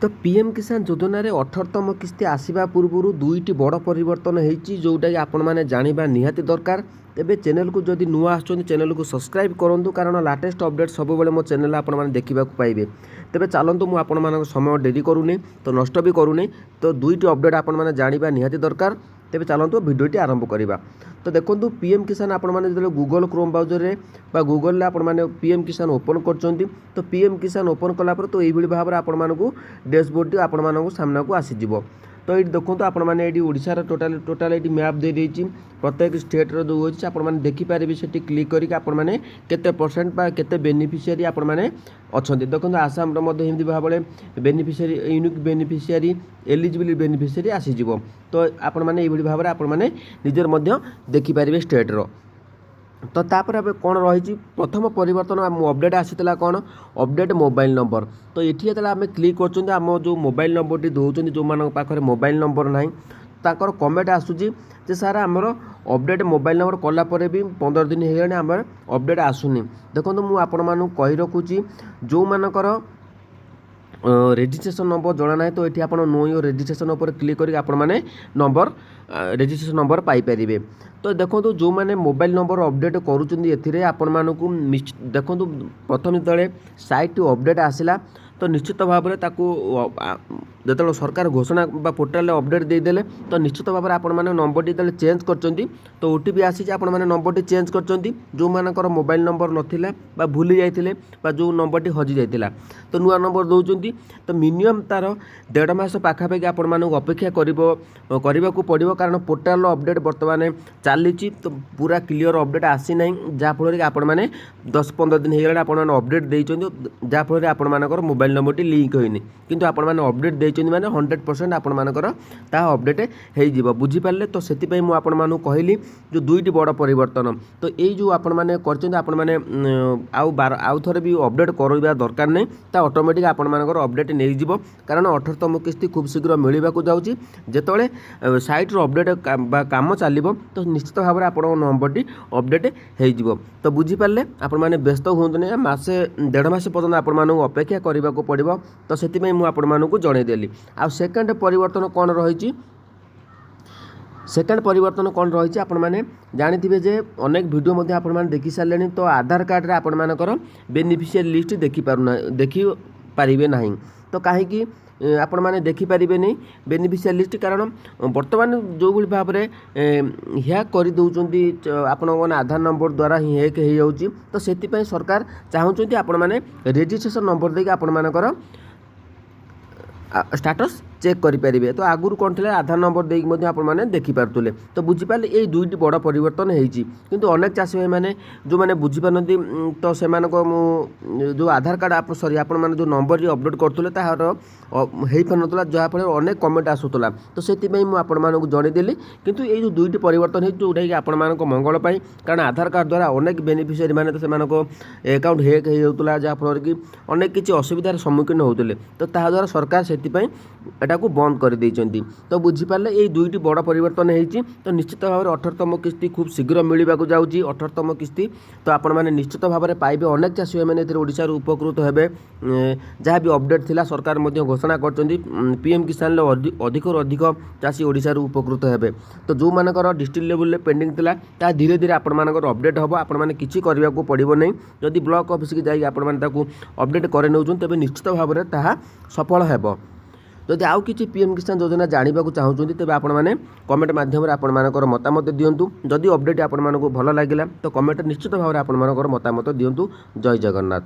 तो पीएम किसान योजना रे 18तम किस्ती आसवा पूर्व दुईटी बड़ परिवर्तन होती जोटा कि आपण मैंने जाना निहाती दरकार। तेबे चैनल को जदि नुआ आसुँच चैनल को सब्सक्राइब करूँ कारण लाटेस्ट अपडेट सब मो चैनल आपण मैंने देखा पाइबे। तेबे चलतु मुझे आपण मान समय डेरी करूनी तो नष्ट भी करूनी तो दुईटी अपडेट आपण मैंने जाना निहाती दरकार। तेबे चलतु भिडियोटी आरंभ करवा। तो देखो पीएम किसान आपण मैंने जो गूगल क्रोम ब्राउजर में गूगल आपण मैंने पीएम किसान ओपन कर तो पीएम किसान ओपन कलापर तो यही भाव में आपण मानक डैशबोर्ड आपण मानक सामना को आसीज। तो ये देखो आपण मैंने ये ओडिशार टोटाल ये मैप दे देती प्रत्येक स्टेट्र जो होती आपण मैंने देखिपारे से क्लिक करके आपण मैंने केते परसेंट बा केते बेनिफिशियरी आपण मैंने अच्छा देखो आसाम हिंदी भाव में beneficiary unique beneficiary eligible beneficiary आसीज। तो आपण मैंने ये भाव में आपण मैंने निजर मध्य देखिपारे स्टेट्र। तो तापर अब कौन रही प्रथम परिवर्तन अपडेट आसाला कौन अपडेट मोबाइल नंबर। तो ये आम क्लिक कर जो मोबाइल नंबर टी दौरान जो मान पाखे मोबाइल नंबर ना ताकर कमेंट आसूँ जे सार आमर अपडेट मोबाइल नंबर कलापर भी 15 दिन हो गला आम अपडेट आसुनी। देखो मुझे आपण मानक कही रखुची जो मानकर रेजिस्ट्रेशन नंबर जना ना तो ये आप नो योर रेजिस्ट्रेशन उपर क्लिक करके आपण मैंने नंबर रेजिस्ट्रेशन नंबर पाइपर। तो देखो जो मैंने मोबाइल नंबर अपडेट करुँचे आपण मानक देखो प्रथम जो साइट अपडेट आसला तो निश्चित भाव में जो सरकार घोषणा पोर्टाल अपडेट देदेले तो निश्चित भाव में आपण मैंने नंबर टी चेंज कर तो ओटीपी आसी आपण मैंने नंबर टी चेंज कर जो मानकर मोबाइल नंबर नाला भूली जाते जो नंबर टी हजि जाता तो नुआ नंबर दौरान तो मिनिमम तार 1.5 मास पाखापाखि आपण मानक अपेक्षा करने को पड़ो कारण पोर्टाल अपडेट बर्तमान चली तो पूरा क्लीयर अपडेट आसी ना जहाँफल कि आपण मैंने 10-15 दिन हो गला आपण अपडेट देते जहाँफल आपण मानकर मोबाइल नंबर टी लिंक होनी किंतु आपण मैंने अपडेट देते मैंने 100% आपण मानकर ता अपडेट हो बुझीपारे। तो से आपण मानू कहली जो दुईटी बड़ परिवर्तन तो यही जो आपण मैंने आपण मैंने आउ थे भी अपडेट करवा दरकार नहीं ऑटोमेटिक आपण मानकर अपडेट नहीं जीव कारण 18तम किस्ती खूब शीघ्र मिलवाक जाऊँगी जिते साइट्र अपडेट काम चलो तो निश्चित भाव में आप नंबर टी अपडेट हो। तो बुझीपारे आपण मैंने व्यस्त हूँ मसे 1.5 मास पर्यटन आपण मानक अपेक्षा करने को पड़ो। तो से मुझे जनईदेली आ सेकेंड परिवर्तन कौन रही सेकेंड परिवर्तन कौन रही आपण मैंने जानी जे अनेक वीडियो मध्य आपण मैंने देखी सारे तो आधार कार्ड रे आपण मानकर बेनिफिशियरी लिस्ट देखी पारे ना तो कहीं आपण मैंने देखिपारे नहीं बेनिफिशियरी लिस्ट कारण बर्तमान जो भाव में हैक कर दौरान आपण आधार नंबर द्वारा ही हैक हो जाऊँगी। तो से सरकार चाहूँगी आपण मैंने रेजिस्ट्रेशन नंबर देके आपण मानकर स्टाटस चेक करें। तो आगुरी कौन थे आधार नंबर देकी आपने देखिपारे तो बुझीपारे ये दुईटी बड़ परिवर्तन होती किंतु अनेक चाषी भाई मैंने जो मैंने बुझीपारती तो से जो आधार कार्ड आप सॉरी आपण मैंने जो नंबर अपडेट करुले तार हो पार जहाँफल अनेक कमेंट आसूला तो से आपण मानक जनईदेली किंतु ये जो दुईटी परिवर्तन होती जोटा कि आपण मानक मंगल पाई कारण आधार कार्ड द्वारा अनेक बेनिफिशियरी मैंने तो से अकाउंट हैक होता जहाँफल कि अनेक किसी असुविधार सम्मुखीन होते तो ताद्वारा सरकार से को बंद कर देइचंती। तो बुझीपारे ये दुईटी बड़ परिवर्तन होती तो निश्चित भाव में 18तम किस्ती खूब शीघ्र मिलवाक जाऊँगी 18तम किस्ती तो आपण मैंने निश्चित भाव में पाइबे। अनेक चाषी मैंने ओडिशा उपकृत हेबे जहाँ भी अपडेट थिला सरकार मध्य घोषणा करचंती पीएम किसान अधिक अधिक चाषी ओडिशा उपकृत हेबे। तो जो मानकर डिस्ट्रिक्ट लेवल पेंडिंग थिला ता धीरे धीरे आपण मानकर अपडेट हम आपण मैंने किसी करने को पड़ो नहीं जदि ब्लॉक ऑफिस की जाइए आपण मैंने अपडेट करे नौचुन तेज निश्चित भाव में ताहा सफल हेबो। जदि आउ किसी पीएम किसान योजना जानवा चाहूँगी तेज आपण मैंने कमेंट माध्यम आपंकर मतामत दिंतु जदि अपडेट आपण मानक भल लगे तो कमेंट निश्चित भाव में आपंकर मतामत दिंतु। जय जगन्नाथ।